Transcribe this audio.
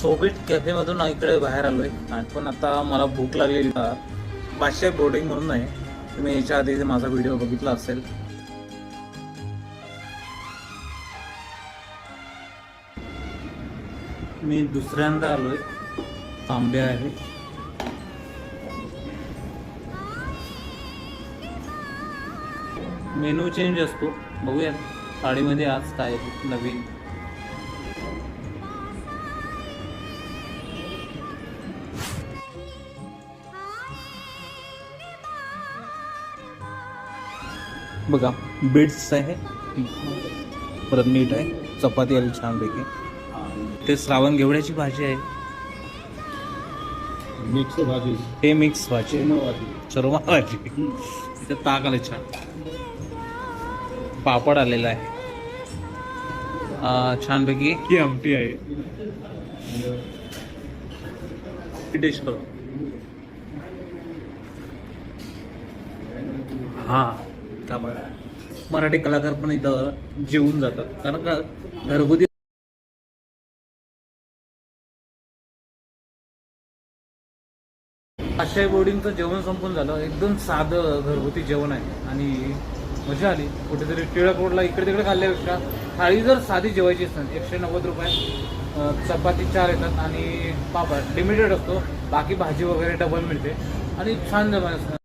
सोबीट कॅफेमधून इकडे बाहेर आलोय आणि पण आता मला भूक लागलेली बादशाह बोर्डिंग म्हणून आहे. तुम्ही याच्या आधी माझा व्हिडिओ बघितला असेल. मी दुसऱ्यांदा आलोय. तांबे आहे. मेनू चेंज असतो. बघूया थाळीमध्ये आज काय नवीन. बघा बीट्स आहे, परत मीठ आहे, चपाती आली छानपैकी. ते श्रावण घेवड्याची भाजी आहे. मिक्स भाजी, हे मिक्स भाजी, चुरमा भाजी. इथे ताक आले छान. पापड आलेला आहे छानपैकी. ही आमटी आहे. टेस्ट करू. हा का बघा, मराठी कलाकार पण इथं जेवून जातात, कारण का घरगुती आशय बोर्डिंगचं जेवण संपून झालं. एकदम साधं घरगुती जेवण आहे आणि मजा आली. कुठेतरी टिळक रोडला इकडे तिकडे खाल्ल्यापेक्षा थाळी जर साधी जेवायची असतात 190 रुपये. चपाती 4 येतात आणि पापड लिमिटेड असतो. बाकी भाजी वगैरे डबल मिळते आणि छान जेवण असतं.